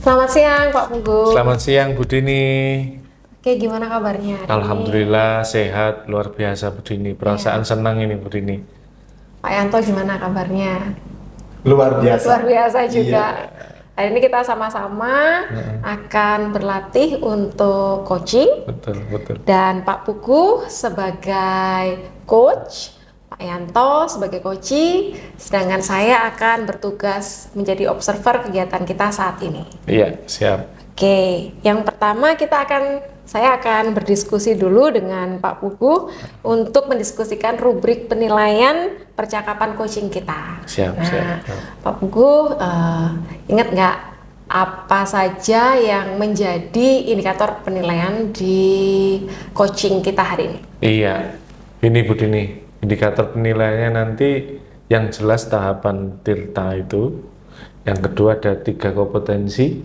Selamat siang Pak Pugu. Selamat siang Bu Dini. Oke, gimana kabarnya hari ini? Alhamdulillah sehat, luar biasa Bu Dini. Perasaan senang ini Bu Dini. Pak Yanto gimana kabarnya? Luar biasa. Luar biasa juga. Iya. Hari ini kita sama-sama akan berlatih untuk coaching. Betul. Dan Pak Pugu sebagai coach, Pak Yanto sebagai coaching, sedangkan saya akan bertugas menjadi observer kegiatan kita saat ini. Iya, siap. Oke, yang pertama saya akan berdiskusi dulu dengan Pak Pugu untuk mendiskusikan rubrik penilaian percakapan coaching kita. Siap. Pak Pugu, ingat nggak apa saja yang menjadi indikator penilaian di coaching kita hari ini? Iya, ini Bu Dini. Indikator penilaiannya nanti yang jelas tahapan tirta itu. Yang kedua ada 3 kompetensi.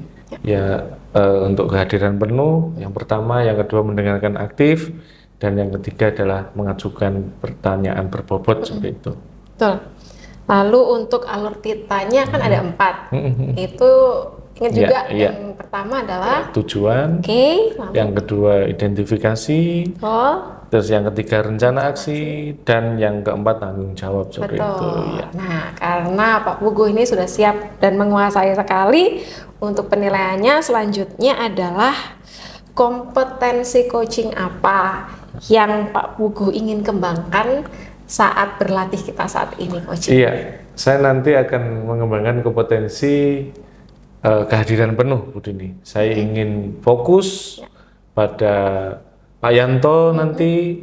Untuk kehadiran penuh, yang pertama, yang kedua mendengarkan aktif, dan yang ketiga adalah mengajukan pertanyaan berbobot seperti itu. Betul. Lalu untuk alur tirtanya kan ada 4. Itu ingat juga yang pertama adalah tujuan, lalu yang kedua identifikasi, terus yang ketiga rencana aksi, dan yang keempat tanggung jawab seperti itu. Ya. Nah, karena Pak Pugu ini sudah siap dan menguasai sekali, untuk penilaiannya selanjutnya adalah kompetensi coaching apa yang Pak Pugu ingin kembangkan saat berlatih kita saat ini coaching. Iya, saya nanti akan mengembangkan kompetensi kehadiran penuh Bu Dini. Saya ingin fokus pada Pak Yanto nanti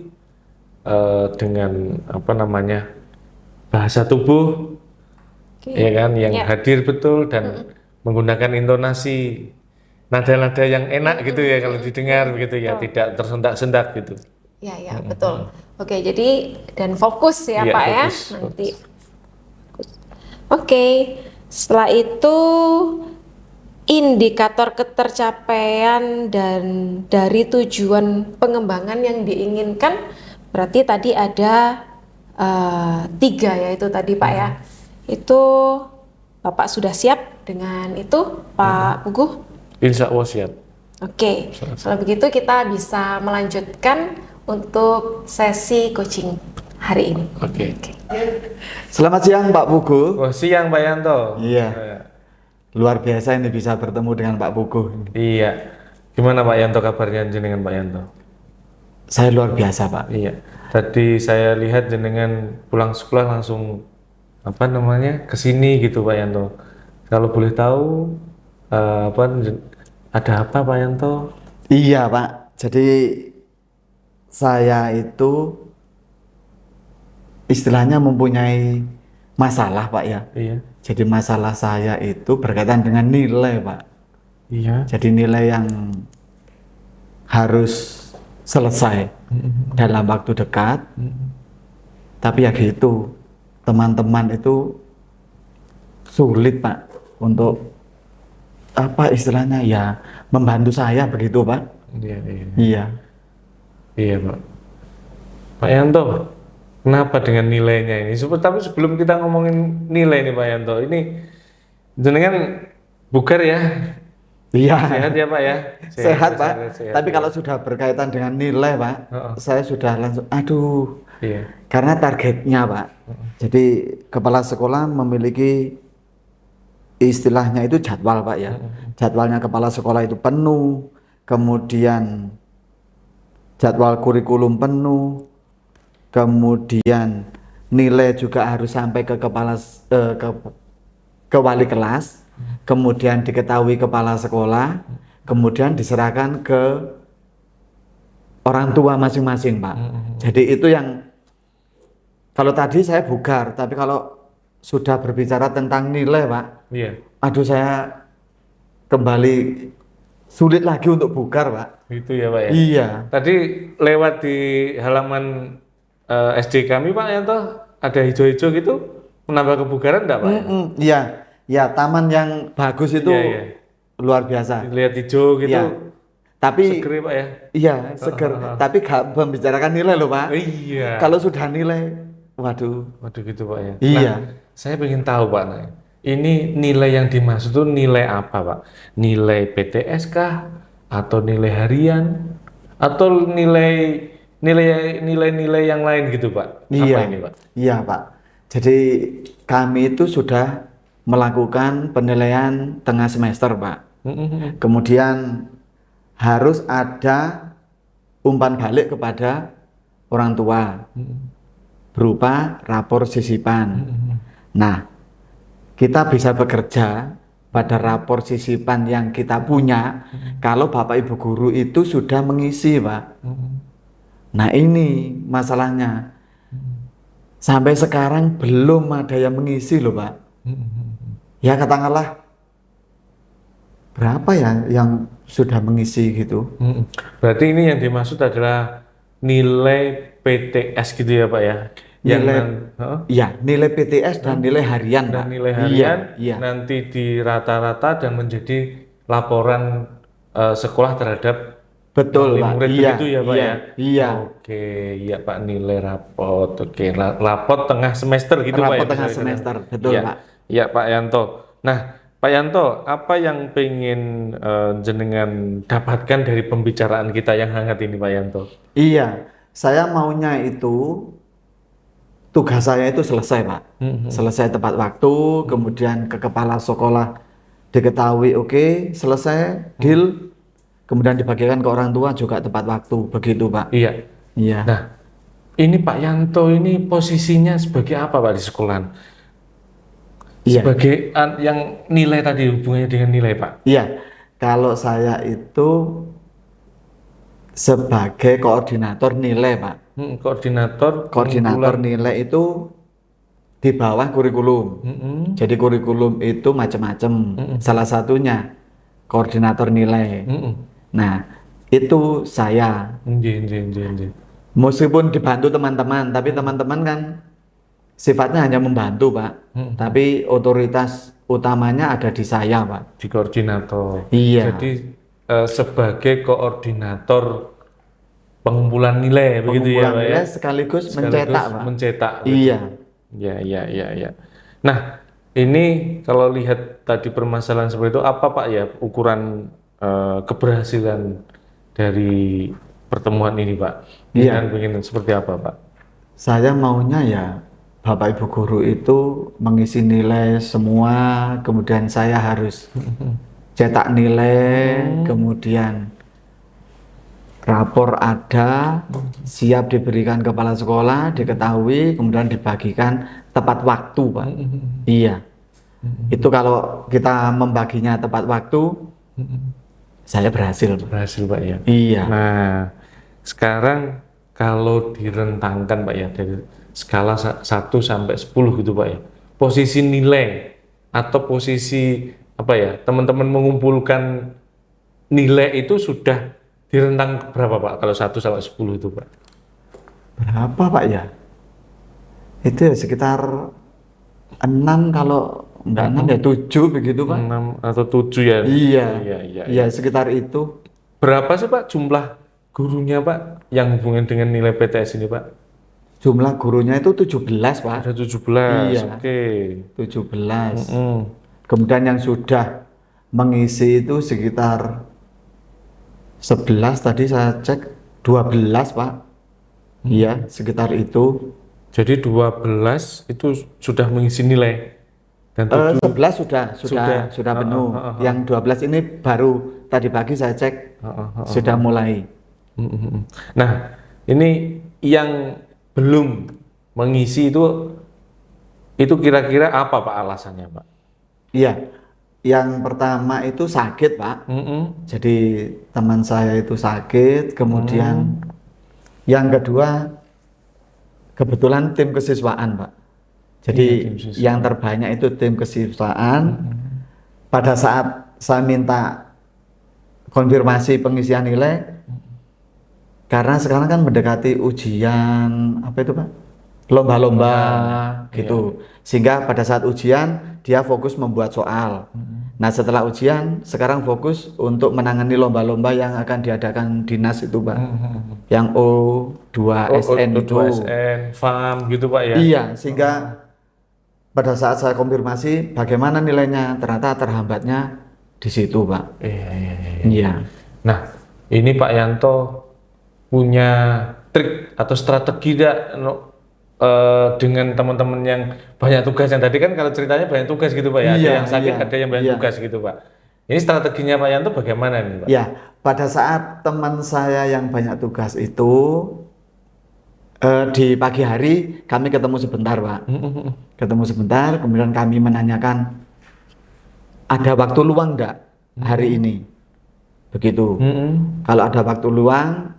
dengan bahasa tubuh, ya kan, yang hadir betul dan menggunakan intonasi nada-nada yang enak gitu ya kalau didengar begitu ya, tidak tersendak-sendak gitu. Ya, betul. Oke, jadi dan fokus ya Pak ya nanti. Oke, setelah itu indikator ketercapaian dan dari tujuan pengembangan yang diinginkan berarti tadi ada 3 yaitu tadi Pak ya. Itu Bapak sudah siap dengan itu Pak Pugu? Insya Allah siap. Oke, kalau begitu kita bisa melanjutkan untuk sesi coaching hari ini. Oke. Selamat siang Pak Pugu. Siang Pak Yanto. Iya. Luar biasa ini bisa bertemu dengan Pak Pugu. Iya. Gimana Pak Yanto kabarnya dengan Pak Yanto? Saya luar biasa Pak. Iya. Tadi saya lihat jenengan pulang sekolah langsung kesini gitu Pak Yanto. Kalau boleh tahu ada apa Pak Yanto? Iya Pak. Jadi saya itu istilahnya mempunyai masalah Pak ya. Iya. Jadi masalah saya itu berkaitan dengan nilai Pak. Iya. Jadi nilai yang harus selesai dalam waktu dekat. Tapi ya gitu, teman-teman itu sulit Pak untuk istilahnya ya membantu saya begitu Pak. Iya Pak. Pak Yanto, kenapa dengan nilainya ini? Tapi sebelum kita ngomongin nilai nih Pak Yanto, ini jenengan bugar ya? Iya. Sehat ya Pak ya? Sehat Pak. Tapi kalau sudah berkaitan dengan nilai Pak, saya sudah langsung Iya. Karena targetnya Pak. Jadi kepala sekolah memiliki istilahnya itu jadwal Pak ya. Jadwalnya kepala sekolah itu penuh, kemudian jadwal kurikulum penuh, kemudian nilai juga harus sampai ke ke wali kelas, kemudian diketahui kepala sekolah, kemudian diserahkan ke orang tua masing-masing Pak. Jadi itu yang kalau tadi saya bugar, tapi kalau sudah berbicara tentang nilai Pak, saya kembali sulit lagi untuk bugar Pak. Itu ya Pak ya? Iya. Tadi lewat di halaman SD kami Pak Yanto, ada hijau-hijau gitu, menambah kebugaran enggak Pak? Iya, taman yang bagus itu luar biasa. Lihat hijau gitu. Iya. Tapi seger Pak ya? Iya, seger. Tapi gak membicarakan nilai loh Pak. Iya. Kalau sudah nilai, waduh gitu Pak ya? Iya. Nah, saya ingin tahu Pak, ini nilai yang dimaksud itu nilai apa, Pak? Nilai PTS kah? Atau nilai harian? Atau nilai-nilai yang lain gitu, Pak? Iya, Apa ini, Pak? iya Pak. Jadi kami itu sudah melakukan penilaian tengah semester Pak. Kemudian harus ada umpan balik kepada orang tua berupa rapor sisipan. Nah, kita bisa bekerja pada rapor sisipan yang kita punya kalau Bapak Ibu guru itu sudah mengisi Pak. Nah ini masalahnya. Sampai sekarang belum ada yang mengisi loh Pak. Ya katakanlah berapa ya yang sudah mengisi gitu. Berarti ini yang dimaksud adalah nilai PTS gitu ya, Pak ya? Nilai PTS dan nilai harian Dan Pak. nilai harian Iya. nanti di rata-rata dan menjadi laporan sekolah terhadap Betul wali Pak. murid Iya, begitu ya, Pak iya, ya? iya. Oke, iya Pak, nilai rapot. Oke, rapot tengah semester gitu Pak Rapot ya? tengah bisa semester, betul Iya, Pak. iya Pak Yanto. Nah, Pak Yanto, apa yang pengen jenengan dapatkan dari pembicaraan kita yang hangat ini, Pak Yanto? Iya, saya maunya itu tugas saya itu selesai Pak. Selesai tepat waktu, kemudian ke kepala sekolah diketahui oke, selesai, deal, kemudian dibagikan ke orang tua juga tepat waktu, begitu Pak. Iya. Iya. Nah, ini Pak Yanto ini posisinya sebagai apa Pak di sekolahan? Iya. Sebagai yang nilai tadi hubungannya dengan nilai Pak? Iya, kalau saya itu sebagai koordinator nilai Pak. Koordinator Koordinator nilai itu di bawah kurikulum. Jadi kurikulum itu macam-macam. Salah satunya koordinator nilai. Nah, itu saya. Meskipun dibantu teman-teman, tapi teman-teman kan sifatnya hanya membantu, Pak. Tapi otoritas utamanya ada di saya, Pak. Di koordinator. Iya. Jadi sebagai koordinator pengumpulan nilai begitu ya, Pak ya? Sekaligus mencetak, Pak. Mencetak. Iya. Ya. Nah, ini kalau lihat tadi permasalahan seperti itu, apa Pak ya ukuran keberhasilan dari pertemuan ini, Pak? Iya. Ingin seperti apa, Pak? Saya maunya ya Bapak Ibu guru itu mengisi nilai semua, kemudian saya harus cetak nilai, kemudian rapor ada, siap diberikan kepala sekolah, diketahui, kemudian dibagikan tepat waktu, Pak. Iya. Itu kalau kita membaginya tepat waktu, saya berhasil. Berhasil, Pak ya. Iya. Nah, sekarang kalau direntangkan, Pak ya, dari skala 1 sampai 10 gitu, Pak ya. Posisi nilai atau posisi apa ya, teman-teman mengumpulkan nilai itu sudah direntang berapa, Pak? Kalau 1 sampai 10 itu, Pak? Berapa, Pak ya? Itu ya sekitar 6, kalau enggak 6 ya 7 begitu, Pak. 6 atau 7 ya? Iya. Iya. Iya, sekitar itu. Berapa sih, Pak, jumlah gurunya, Pak, yang hubungan dengan nilai PTS ini, Pak? Jumlah gurunya itu 17, Pak. Ada 17. Iya. Oke. 17. Kemudian yang sudah mengisi itu sekitar 11, tadi saya cek 12, Pak. Iya, sekitar itu. Jadi 12 itu sudah mengisi nilai. Dan 11 sudah penuh. Yang 12 ini baru tadi pagi saya cek sudah mulai. Nah, ini yang belum mengisi itu kira-kira apa, Pak, alasannya, Pak? Iya, yang pertama itu sakit, Pak. Jadi teman saya itu sakit, kemudian yang kedua kebetulan tim kesiswaan, Pak. Jadi yang terbanyak itu tim kesiswaan. Pada saat saya minta konfirmasi pengisian nilai, karena sekarang kan mendekati ujian apa itu, Pak? Lomba-lomba gitu. Sehingga pada saat ujian dia fokus membuat soal. Nah, setelah ujian sekarang fokus untuk menangani lomba-lomba yang akan diadakan dinas itu, Pak. Yang O2SN itu. O2SN, FAM gitu, Pak ya. Iya, sehingga pada saat saya konfirmasi bagaimana nilainya, ternyata terhambatnya di situ, Pak. Iya, iya, iya. Iya. Nah, ini Pak Yanto punya trik atau strategi tidak dengan teman-teman yang banyak tugas, yang tadi kan kalau ceritanya banyak tugas gitu Pak ya, ada Iya, yang sakit, iya, ada yang banyak iya. tugas gitu Pak. Ini strateginya Pak Yanto bagaimana nih Pak? Ya, pada saat teman saya yang banyak tugas itu di pagi hari kami ketemu sebentar, Pak. Ketemu sebentar, kemudian kami menanyakan ada waktu luang enggak hari ini? Begitu. Kalau ada waktu luang,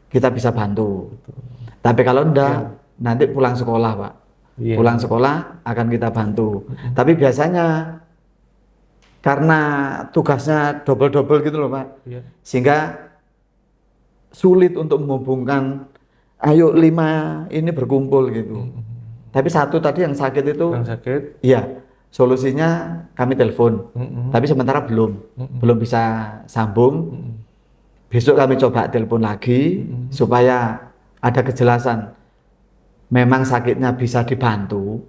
kita bisa bantu. Tapi kalau enggak, nanti pulang sekolah, Pak. Iya. Pulang sekolah akan kita bantu. Tapi biasanya karena tugasnya double-double gitu loh, Pak. Iya. Sehingga sulit untuk menghubungkan, ayo 5 ini berkumpul gitu. Tapi satu tadi yang sakit itu, Yang sakit. iya, solusinya kami telepon. Tapi sementara belum bisa sambung. Besok kami coba telepon lagi supaya ada kejelasan. Memang sakitnya bisa dibantu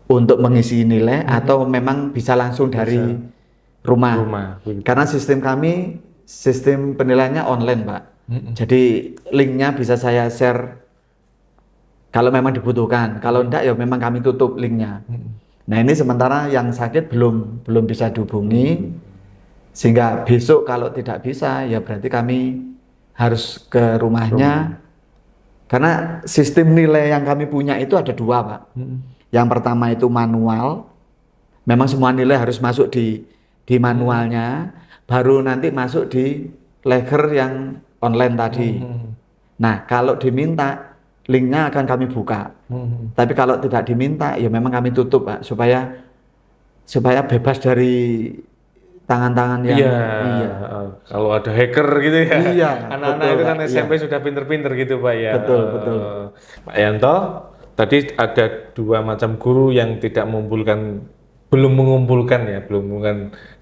untuk mengisi nilai atau memang bisa langsung dari rumah. Karena sistem kami, sistem penilaiannya online, Pak. Jadi linknya bisa saya share kalau memang dibutuhkan. Kalau enggak ya memang kami tutup linknya. Nah ini sementara yang sakit belum bisa dihubungi, sehingga besok kalau tidak bisa ya berarti kami harus ke rumahnya. Karena sistem nilai yang kami punya itu ada 2, Pak. Yang pertama itu manual, memang semua nilai harus masuk di manualnya, baru nanti masuk di ledger yang online tadi. Nah, kalau diminta, linknya akan kami buka. Tapi kalau tidak diminta, ya memang kami tutup, Pak, supaya bebas dari tangan-tangan yang Iya. Kalau ada hacker gitu ya. Iya, Anak-anak betul, itu kan Pak. SMP sudah pinter-pinter gitu Pak ya. Betul, betul. Pak Yanto, tadi ada 2 macam guru yang belum mengumpulkan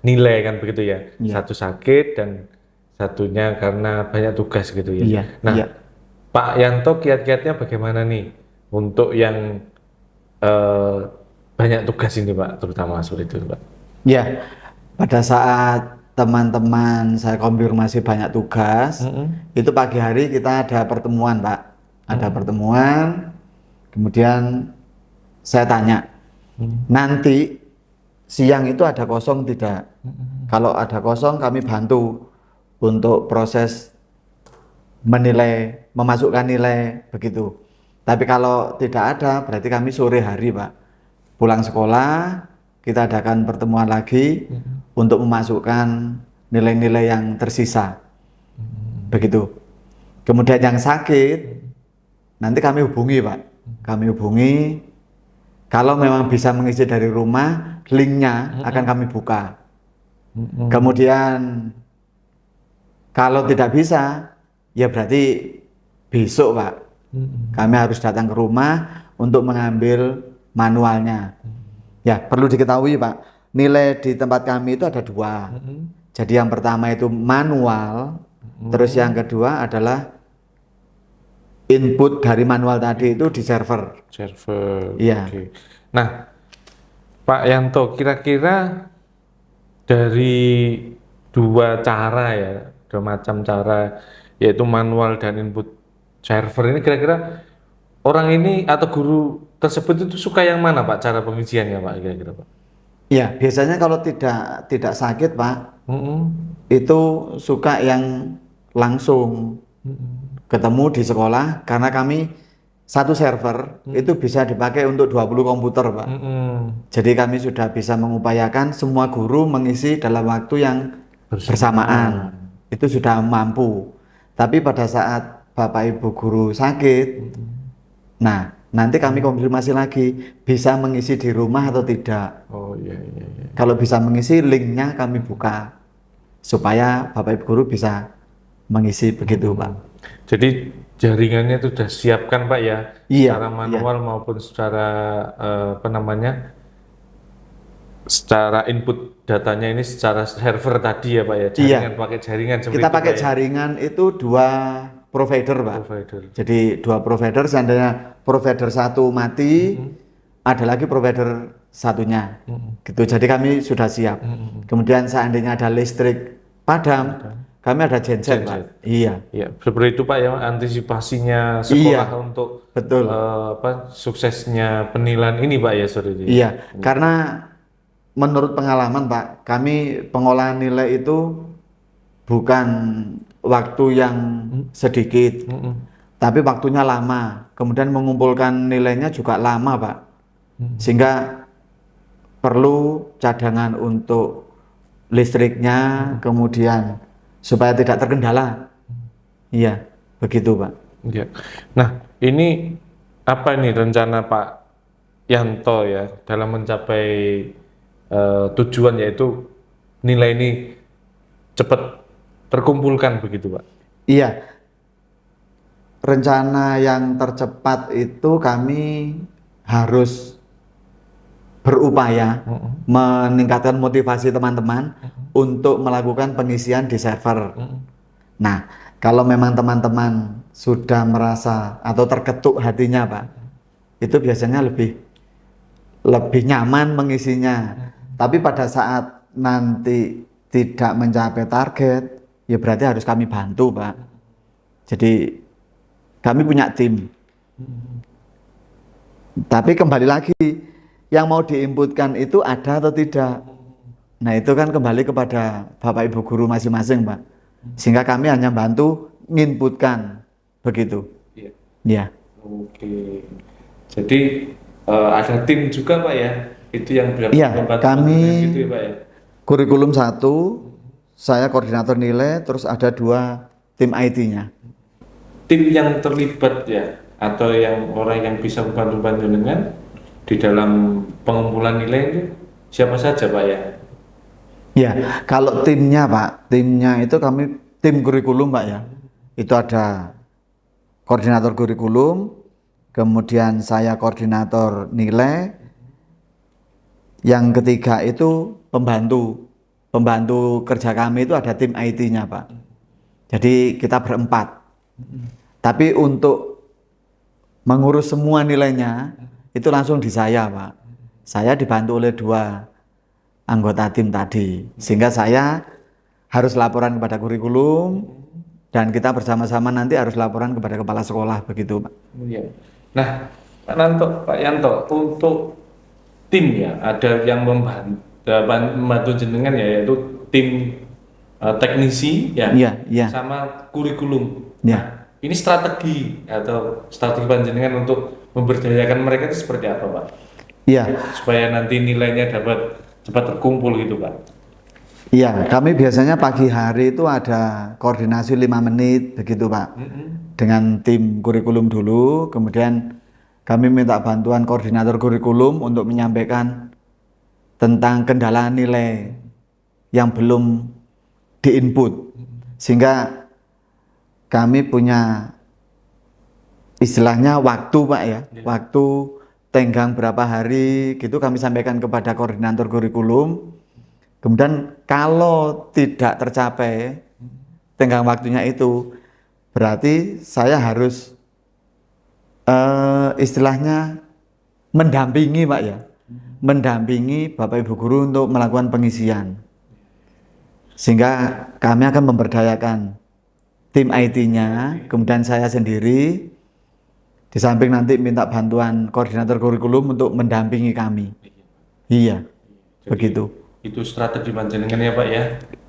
nilai kan begitu ya. Iya. Satu sakit dan satunya karena banyak tugas gitu ya. Iya, Nah, iya. Pak Yanto kiat-kiatnya bagaimana nih untuk yang banyak tugas ini Pak, terutama seperti itu Pak. Ya, pada saat teman-teman saya konfirmasi banyak tugas, itu pagi hari kita ada pertemuan, Pak. Ada pertemuan, kemudian saya tanya, nanti siang itu ada kosong tidak? Kalau ada kosong kami bantu untuk proses menilai, memasukkan nilai begitu. Tapi kalau tidak ada, berarti kami sore hari, Pak. Pulang sekolah, kita adakan pertemuan lagi untuk memasukkan nilai-nilai yang tersisa. Begitu. Kemudian yang sakit, nanti kami hubungi, Pak. Kami hubungi, kalau memang bisa mengisi dari rumah, linknya akan kami buka. Kemudian kalau tidak bisa, ya berarti besok, Pak. Kami harus datang ke rumah untuk mengambil manualnya. Ya, perlu diketahui, Pak, nilai di tempat kami itu ada 2. Jadi yang pertama itu manual, terus yang kedua adalah input dari manual tadi itu di server. Iya. Oke. Nah, Pak Yanto, kira-kira dari 2 cara ya, 2 macam cara, yaitu manual dan input server ini, kira-kira orang ini atau guru tersebut itu suka yang mana Pak, cara pengisiannya Pak, kira-kira Pak? Ya, biasanya kalau tidak sakit, Pak, itu suka yang langsung ketemu di sekolah, karena kami satu server itu bisa dipakai untuk 20 komputer, Pak. Jadi kami sudah bisa mengupayakan semua guru mengisi dalam waktu yang bersamaan. Itu sudah mampu. Tapi pada saat Bapak Ibu guru sakit, nah nanti kami konfirmasi lagi bisa mengisi di rumah atau tidak. Oh iya. Kalau bisa mengisi, linknya kami buka supaya Bapak Ibu guru bisa mengisi begitu, Pak. Jadi jaringannya itu sudah siapkan Pak ya, Iya, secara manual maupun secara secara input datanya ini secara server tadi ya Pak ya, jaringan pakai jaringan seperti Kita itu, pakai Pak, ya? jaringan itu 2 provider, Pak. Provider. Jadi 2 provider, seandainya provider 1 mati, ada lagi provider satunya, gitu. Jadi kami sudah siap. Kemudian seandainya ada listrik padam, kami ada genset, Pak. Iya, Ya, seperti itu Pak ya antisipasinya Iya. sekolah untuk betul. suksesnya penilaian ini Pak ya sorry. Iya, karena menurut pengalaman Pak, kami pengolahan nilai itu bukan waktu yang sedikit, tapi waktunya lama. Kemudian mengumpulkan nilainya juga lama Pak, sehingga perlu cadangan untuk listriknya, kemudian supaya tidak terkendala. Iya, begitu Pak. Ya. Nah, ini apa nih rencana Pak Yanto ya dalam mencapai tujuan yaitu nilai ini cepat terkumpulkan begitu Pak? Iya, rencana yang tercepat itu kami harus berupaya meningkatkan motivasi teman-teman untuk melakukan pengisian di server. Nah, kalau memang teman-teman sudah merasa atau terketuk hatinya, Pak, itu biasanya lebih nyaman mengisinya. Tapi pada saat nanti tidak mencapai target, ya berarti harus kami bantu, Pak. Jadi kami punya tim. Tapi kembali lagi, yang mau diinputkan itu ada atau tidak. Nah, itu kan kembali kepada Bapak Ibu guru masing-masing, Pak. Sehingga kami hanya bantu nginputkan begitu. Iya. Ya. Oke. Jadi ada tim juga Pak ya? Itu yang Iya, kami gitu ya Pak ya? kurikulum 1, saya koordinator nilai, terus ada 2 tim IT-nya. Tim yang terlibat ya atau yang orang yang bisa membantu dengan di dalam pengumpulan nilai itu siapa saja Pak ya? Ya, kalau timnya Pak, timnya itu kami tim kurikulum Pak ya. Itu ada koordinator kurikulum, kemudian saya koordinator nilai, yang ketiga itu pembantu kerja kami itu ada tim IT-nya Pak. Jadi kita berempat. Tapi untuk mengurus semua nilainya itu langsung di saya Pak. Saya dibantu oleh 2 anggota tim tadi, sehingga saya harus laporan kepada kurikulum dan kita bersama-sama nanti harus laporan kepada kepala sekolah begitu Pak. Iya. Nah, Pak Yanto, untuk tim ya ada yang membantu jenengan ya yaitu tim teknisi ya, Iya. sama kurikulum. Iya. Nah, ini strategi panjenengan untuk memberdayakan mereka itu seperti apa Pak? Iya. Supaya nanti nilainya dapat cepat terkumpul gitu Pak. Iya, kami biasanya pagi hari itu ada koordinasi 5 menit begitu Pak. Dengan tim kurikulum dulu, kemudian kami minta bantuan koordinator kurikulum untuk menyampaikan tentang kendala nilai yang belum diinput. Sehingga kami punya istilahnya waktu Pak ya, waktu tenggang berapa hari gitu kami sampaikan kepada koordinator kurikulum. Kemudian kalau tidak tercapai tenggang waktunya itu, berarti saya harus istilahnya mendampingi Pak ya, mendampingi Bapak Ibu guru untuk melakukan pengisian. Sehingga kami akan memberdayakan tim IT-nya, kemudian saya sendiri, di samping nanti minta bantuan koordinator kurikulum untuk mendampingi kami. Iya, begitu. Itu strategi panjenengan ya Pak ya.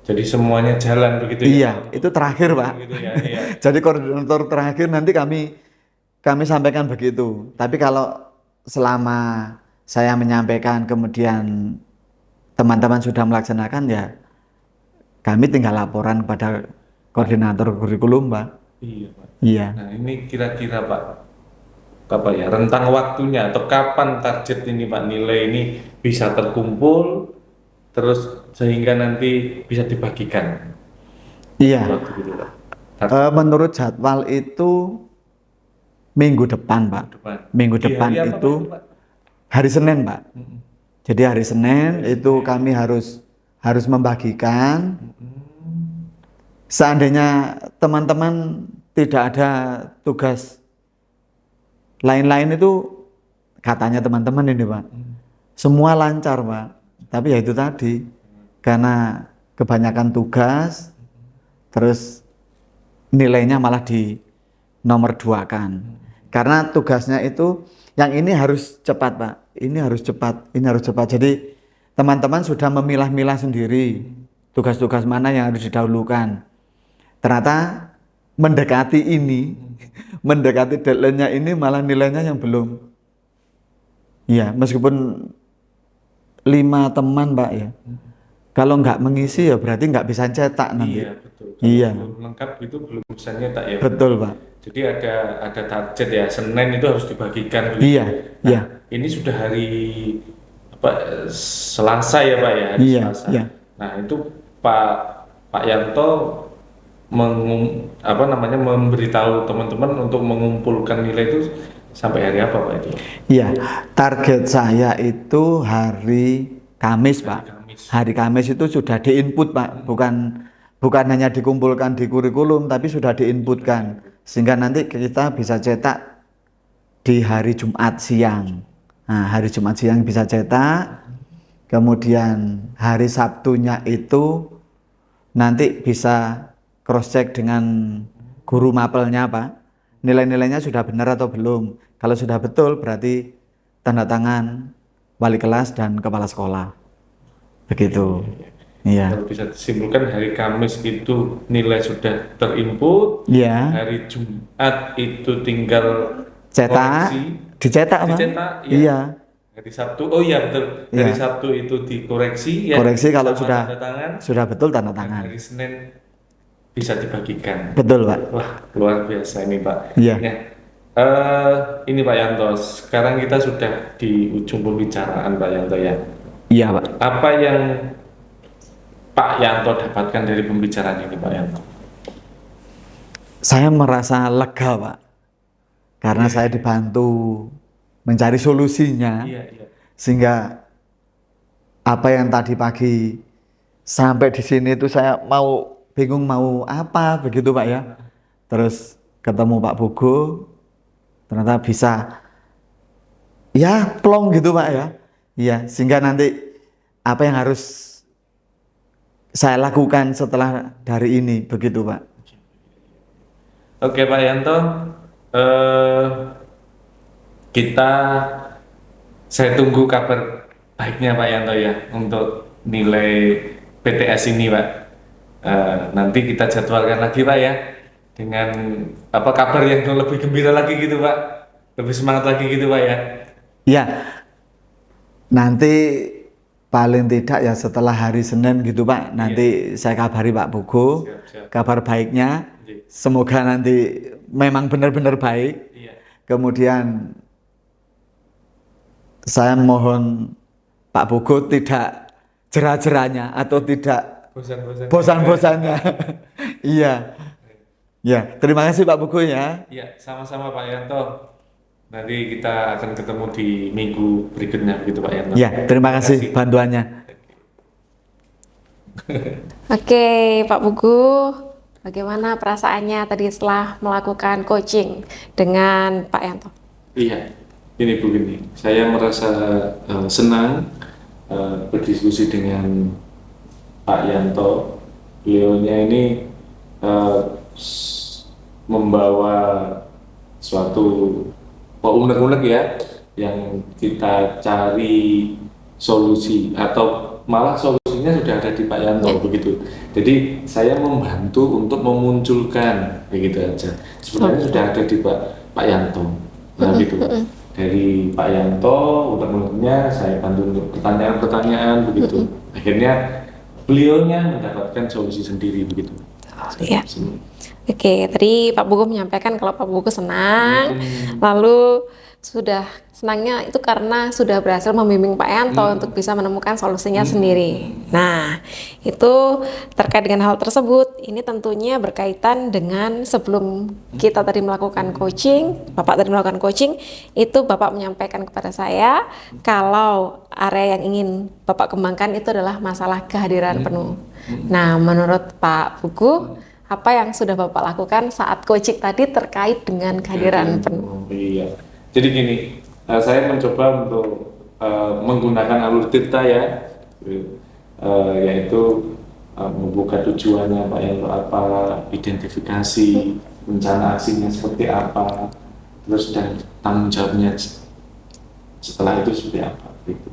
Jadi semuanya jalan begitu ya. Iya, itu terakhir Pak. Gitu ya, iya. Jadi koordinator terakhir nanti kami sampaikan begitu. Tapi kalau selama saya menyampaikan kemudian teman-teman sudah melaksanakan ya kami tinggal laporan kepada koordinator kurikulum Pak. Iya Pak. Iya. Nah ini kira-kira Pak, apa ya rentang waktunya atau kapan target ini Pak nilai ini bisa terkumpul terus sehingga nanti bisa dibagikan. Iya. Waktu gitu Pak. Menurut jadwal itu minggu depan Pak. Minggu Di depan hari apa, itu Pak, Pak? hari Senin Pak. Jadi hari Senin itu kami harus membagikan. Seandainya teman-teman tidak ada tugas lain-lain itu katanya teman-teman ini Pak, semua lancar Pak, tapi ya itu tadi, karena kebanyakan tugas, terus nilainya malah di nomor 2-kan. Karena tugasnya itu, yang ini harus cepat Pak, ini harus cepat, ini harus cepat. Jadi teman-teman sudah memilah-milah sendiri tugas-tugas mana yang harus didahulukan. Ternyata mendekati ini, mendekati deadline-nya ini malah nilainya yang belum. Ya, meskipun 5 teman Pak ya. Kalau nggak mengisi ya berarti nggak bisa cetak nanti. Iya, betul. Iya. Belum lengkap itu belum bisa nyetak ya. Betul Pak. Jadi ada target ya, Senin itu harus dibagikan. Iya, Nah, iya. ini sudah hari apa Selasa ya Pak ya, hari Iya, Selasa. iya. Nah, itu Pak Yanto memberitahu teman-teman untuk mengumpulkan nilai itu sampai hari apa Pak itu? Iya, target saya itu hari Kamis Pak. Kamis. Hari Kamis itu sudah diinput Pak, bukan hanya dikumpulkan di kurikulum tapi sudah diinputkan sehingga nanti kita bisa cetak di hari Jumat siang. Nah, hari Jumat siang bisa cetak, kemudian hari Sabtunya itu nanti bisa cross check dengan guru mapelnya Pak, nilai-nilainya sudah benar atau belum. Kalau sudah betul berarti tanda tangan wali kelas dan kepala sekolah. Begitu. Iya. Kalau bisa disimpulkan hari Kamis itu nilai sudah terinput, Iya. hari Jumat itu tinggal Cetak, koreksi, dicetak Pak. dicetak, ya. Iya. Hari Sabtu, oh iya betul. Hari Iya. Sabtu itu dikoreksi ya. Koreksi kalau sama sudah tanda tangan. sudah betul tanda Dan tangan. hari Senin bisa dibagikan. Betul Pak. Wah, luar biasa ini Pak. Iya. Ya. Ini Pak Yanto, sekarang kita sudah di ujung pembicaraan Pak Yanto ya. Iya Pak. Apa yang Pak Yanto dapatkan dari pembicaraan ini Pak Yanto? Saya merasa lega Pak, karena saya dibantu mencari solusinya, Iya, iya. sehingga apa yang tadi pagi sampai di sini itu saya bingung mau apa begitu Pak ya. Terus ketemu Pak Bugo, ternyata bisa ya plong gitu Pak ya. Iya, sehingga nanti apa yang harus saya lakukan setelah dari ini begitu Pak. Oke Pak Yanto, saya tunggu kabar baiknya Pak Yanto ya untuk nilai PTS ini Pak. Nanti kita jadwalkan lagi Pak ya dengan apa kabar yang lebih gembira lagi gitu Pak, lebih semangat lagi gitu Pak ya. Ya, nanti paling tidak ya setelah hari Senin gitu Pak, nanti saya kabari Pak Bugo, Siap. kabar baiknya. Iya. Semoga nanti memang benar-benar baik. Iya. Kemudian saya mohon Pak Bugo tidak jerah-jerahnya atau tidak Bosan-bosan. bosan-bosannya. Iya. Ya, terima kasih Pak Bugo ya. Iya, sama-sama Pak Yanto. Nanti kita akan ketemu di minggu berikutnya begitu Pak Yanto. Ya, terima kasih bantuannya. Oke, Pak Bugu, bagaimana perasaannya tadi setelah melakukan coaching dengan Pak Yanto? Iya, ini begini. Saya merasa senang berdiskusi dengan Pak Yanto. Beliaunya ini membawa suatu unek-unek ya, yang kita cari solusi atau malah solusinya sudah ada di Pak Yanto begitu. Jadi saya membantu untuk memunculkan begitu aja. Sebenarnya sudah ada di Pak Yanto. Nah gitu. Dari Pak Yanto unek-uneknya saya bantu untuk pertanyaan-pertanyaan begitu. Akhirnya beliaunya mendapatkan solusi sendiri begitu. Iya. Oke, tadi Pak Bugo menyampaikan kalau Pak Bugo senang, lalu sudah senangnya itu karena sudah berhasil membimbing Pak Yanto untuk bisa menemukan solusinya sendiri. Nah, itu terkait dengan hal tersebut, ini tentunya berkaitan dengan sebelum kita tadi melakukan coaching, Bapak tadi melakukan coaching, itu Bapak menyampaikan kepada saya kalau area yang ingin Bapak kembangkan itu adalah masalah kehadiran penuh. Nah, menurut Pak Bugo, apa yang sudah Bapak lakukan saat coaching tadi terkait dengan kehadiran penuh? Iya. Jadi gini, saya mencoba untuk menggunakan alur tirta ya, yaitu membuka tujuannya Pak Yanto apa, identifikasi rencana aksinya seperti apa, terus dan tanggung jawabnya setelah itu seperti apa gitu.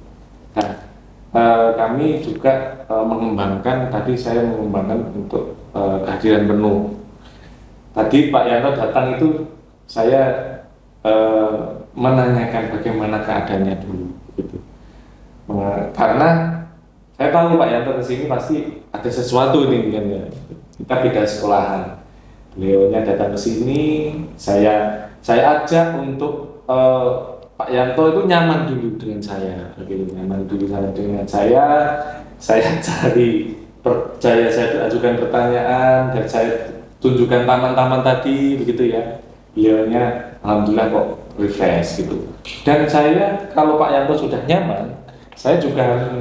Nah, kami juga mengembangkan, tadi saya mengembangkan untuk kehadiran penuh. Tadi Pak Yanto datang itu saya menanyakan bagaimana keadaannya dulu gitu. Karena saya tahu Pak Yanto kesini pasti ada sesuatu nih kan ya. Kita beda sekolahan. Beliaunya datang ke sini, saya ajak untuk Pak Yanto itu nyaman dulu dengan saya, nyaman dulu dengan saya cari saya ajukan pertanyaan dan saya tunjukkan taman-taman tadi begitu ya. Beliaunya alhamdulillah kok refresh gitu. Dan saya kalau Pak Yanto sudah nyaman, saya juga harus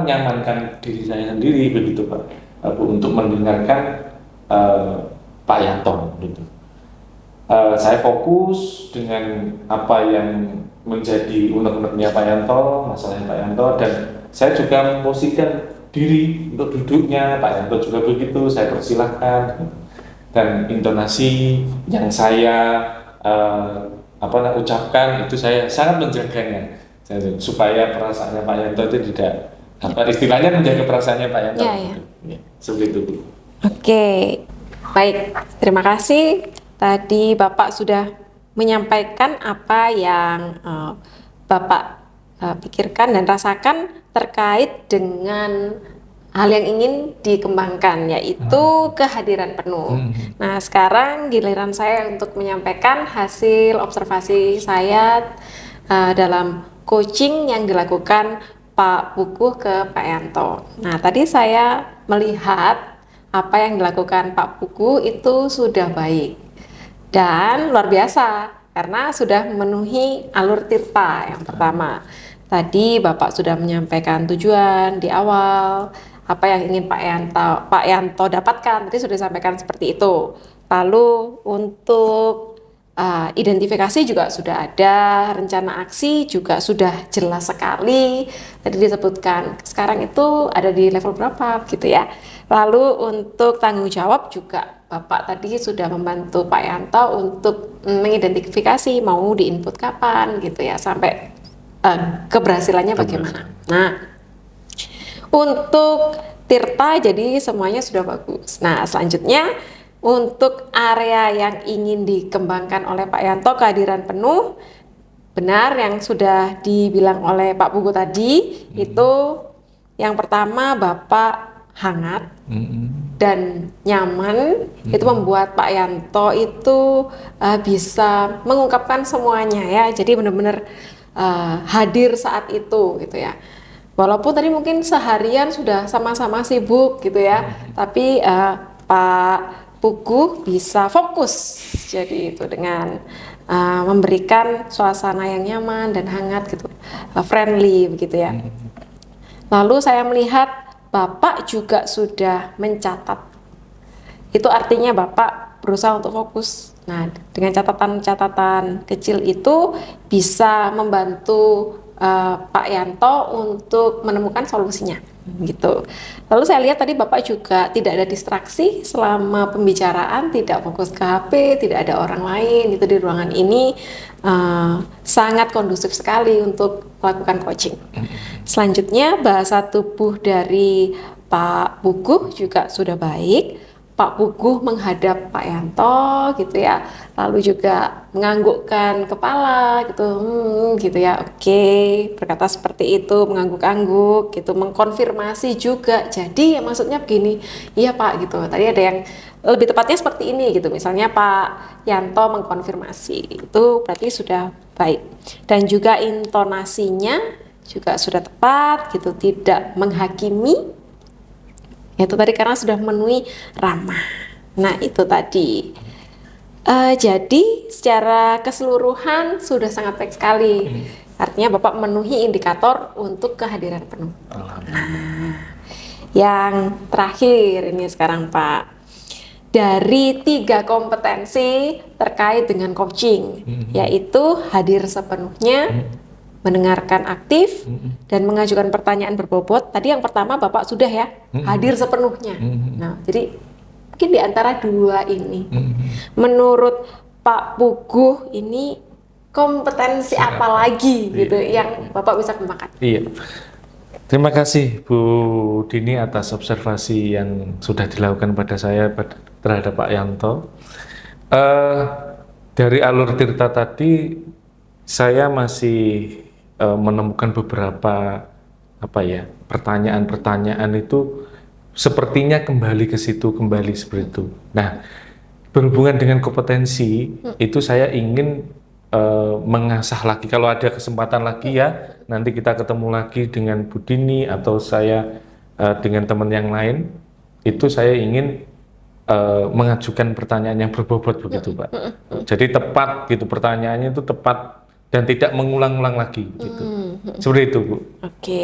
nyamankan diri saya sendiri begitu Pak, untuk mendengarkan Pak Yanto gitu. Saya fokus dengan apa yang menjadi unek-uneknya Pak Yanto, masalahnya Pak Yanto, dan saya juga memposisikan diri untuk duduknya. Pak Yanto juga begitu, saya persilahkan, dan intonasi yang saya ucapkan itu saya sangat menjaganya supaya perasaannya Pak Yanto itu tidak istilahnya menjaga perasaannya Pak Yanto. Ya, seperti itu. Oke, baik, terima kasih. Tadi Bapak sudah menyampaikan apa yang Bapak pikirkan dan rasakan terkait dengan hal yang ingin dikembangkan, yaitu kehadiran penuh. Nah, sekarang giliran saya untuk menyampaikan hasil observasi saya dalam coaching yang dilakukan Pak Puguh ke Pak Yanto. Nah, tadi saya melihat apa yang dilakukan Pak Puguh itu sudah baik dan luar biasa karena sudah memenuhi alur tirta yang pertama. Tadi Bapak sudah menyampaikan tujuan di awal, apa yang ingin Pak Yanto dapatkan, tadi sudah disampaikan seperti itu. Lalu untuk identifikasi juga sudah ada, rencana aksi juga sudah jelas sekali. Tadi disebutkan sekarang itu ada di level berapa gitu ya. Lalu untuk tanggung jawab juga Bapak tadi sudah membantu Pak Yanto untuk mengidentifikasi mau diinput kapan gitu ya, sampai keberhasilannya bagaimana. Nah, untuk tirta jadi semuanya sudah bagus. Nah, selanjutnya untuk area yang ingin dikembangkan oleh Pak Yanto, kehadiran penuh, benar yang sudah dibilang oleh Pak Puguh tadi, itu yang pertama Bapak hangat dan nyaman, itu membuat Pak Yanto itu bisa mengungkapkan semuanya ya, jadi benar-benar hadir saat itu gitu ya. Walaupun tadi mungkin seharian sudah sama-sama sibuk gitu ya, tapi Pak Puguh bisa fokus jadi itu dengan memberikan suasana yang nyaman dan hangat gitu, friendly begitu ya. Lalu saya melihat Bapak juga sudah mencatat. Itu artinya Bapak berusaha untuk fokus. Nah, dengan catatan-catatan kecil itu bisa membantu Pak Yanto untuk menemukan solusinya, gitu. Lalu saya lihat tadi Bapak juga tidak ada distraksi selama pembicaraan, tidak fokus ke HP, tidak ada orang lain itu di ruangan ini, sangat kondusif sekali untuk melakukan coaching. Selanjutnya bahasa tubuh dari Pak Puguh juga sudah baik. Pak Puguh menghadap Pak Yanto gitu ya, lalu juga menganggukkan kepala gitu ya, oke, berkata seperti itu, mengangguk-angguk gitu, mengkonfirmasi juga. Jadi ya maksudnya begini, iya Pak gitu. Tadi ada yang lebih tepatnya seperti ini gitu, misalnya Pak Yanto mengkonfirmasi, itu berarti sudah baik. Dan juga intonasinya juga sudah tepat gitu, tidak menghakimi. Itu tadi karena sudah memenuhi ramah. Nah, itu tadi. Jadi secara keseluruhan sudah sangat baik sekali. Artinya Bapak memenuhi indikator untuk kehadiran penuh. Nah, yang terakhir ini sekarang Pak. dari 3 kompetensi terkait dengan coaching, yaitu hadir sepenuhnya, mendengarkan aktif, dan mengajukan pertanyaan berbobot. Tadi yang pertama Bapak sudah ya, hadir sepenuhnya. Nah, jadi mungkin di antara 2 ini, menurut Pak Puguh ini kompetensi apa lagi gitu yang Bapak bisa kembangkan? Iya. Terima kasih Bu Dini atas observasi yang sudah dilakukan pada saya terhadap Pak Yanto. Dari alur Tirta tadi saya masih menemukan beberapa pertanyaan-pertanyaan itu sepertinya kembali ke situ, kembali seperti itu. Nah, berhubungan dengan kompetensi itu saya ingin mengasah lagi. Kalau ada kesempatan lagi ya, nanti kita ketemu lagi dengan Bu Dini atau saya dengan teman yang lain, itu saya ingin mengajukan pertanyaan yang berbobot begitu, Pak. Jadi tepat gitu, pertanyaannya itu tepat dan tidak mengulang-ulang lagi gitu. Seperti itu, Bu. Oke.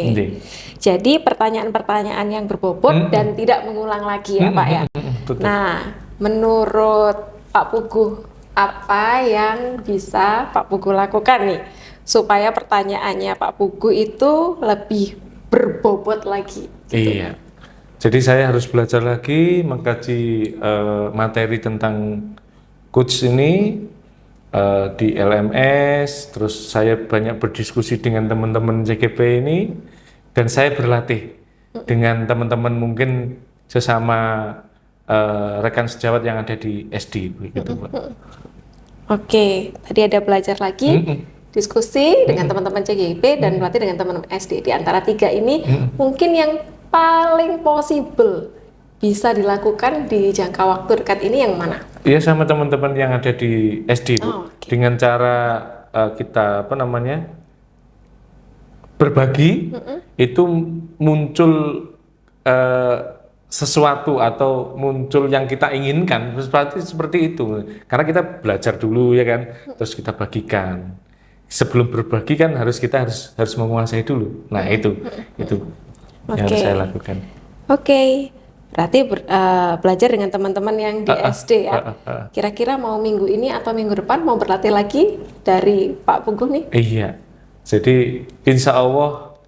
Jadi pertanyaan-pertanyaan yang berbobot dan tidak mengulang lagi ya, Pak ya. Nah, menurut Pak Puguh, apa yang bisa Pak Puguh lakukan nih supaya pertanyaannya Pak Puguh itu lebih berbobot lagi? Gitu. Iya. Jadi saya harus belajar lagi mengkaji materi tentang coach ini di LMS. Terus saya banyak berdiskusi dengan teman-teman CGP ini, dan saya berlatih dengan teman-teman mungkin sesama rekan sejawat yang ada di SD begitu, Pak. Oke, tadi ada belajar lagi, diskusi dengan teman-teman CGP dan berlatih dengan teman-teman SD. Di antara 3 ini mungkin yang paling possible bisa dilakukan di jangka waktu dekat ini yang mana? Iya, sama teman-teman yang ada di SD, Bu. Dengan cara kita berbagi, itu muncul sesuatu atau muncul yang kita inginkan, seperti itu. Karena kita belajar dulu ya kan, terus kita bagikan. Sebelum berbagi kan kita harus menguasai dulu. Nah itu yang harus saya lakukan. Oke. Berarti belajar dengan teman-teman yang di SD ya. Kira-kira mau minggu ini atau minggu depan mau berlatih lagi dari Pak Puguh nih? Iya. Jadi insya Allah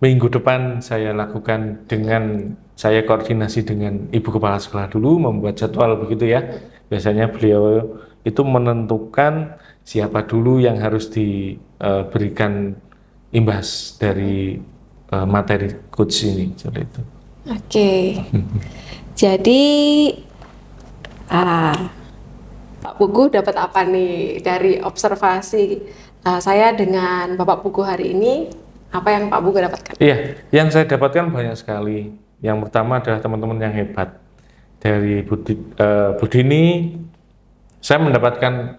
minggu depan saya lakukan dengan saya koordinasi dengan Ibu Kepala Sekolah dulu, membuat jadwal begitu ya. Biasanya beliau itu menentukan siapa dulu yang harus diberikan imbas dari materi coach ini, seperti itu. Oke. Jadi Pak Puguh dapat apa nih dari observasi saya dengan Bapak Puguh hari ini? Apa yang Pak Puguh dapatkan? Iya, yang saya dapatkan banyak sekali. Yang pertama adalah teman-teman yang hebat. Dari Bu Dini, saya mendapatkan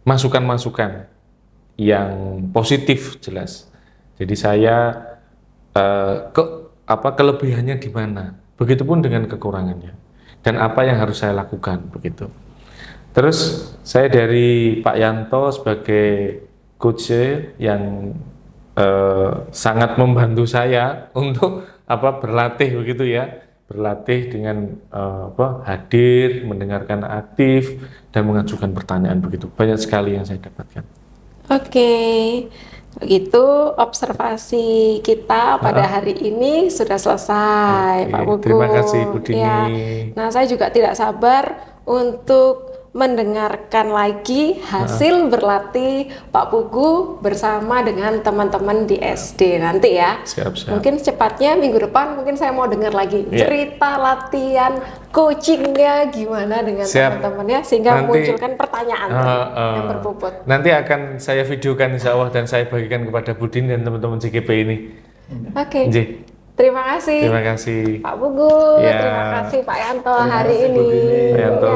masukan-masukan yang positif jelas. Jadi saya kelebihannya di mana, begitupun dengan kekurangannya, dan apa yang harus saya lakukan begitu. Terus saya dari Pak Yanto sebagai coach yang sangat membantu saya untuk berlatih begitu ya, berlatih dengan hadir, mendengarkan aktif, dan mengajukan pertanyaan begitu. Banyak sekali yang saya dapatkan. Oke. Begitu observasi kita pada hari ini sudah selesai, Pak Puguh. Terima kasih Bu Dini. Ya. Nah, saya juga tidak sabar untuk mendengarkan lagi hasil berlatih Pak Puguh bersama dengan teman-teman di SD nanti ya. Siap. Mungkin secepatnya minggu depan mungkin saya mau dengar lagi cerita latihan coachingnya gimana dengan teman-temannya sehingga munculkan pertanyaan yang berbobot. Nanti akan saya videokan insya Allah dan saya bagikan kepada Bu Dini dan teman-teman CGP ini. Oke. Terima kasih. Terima kasih Pak Puguh. Terima kasih Pak Yanto hari ini. Pak Yanto.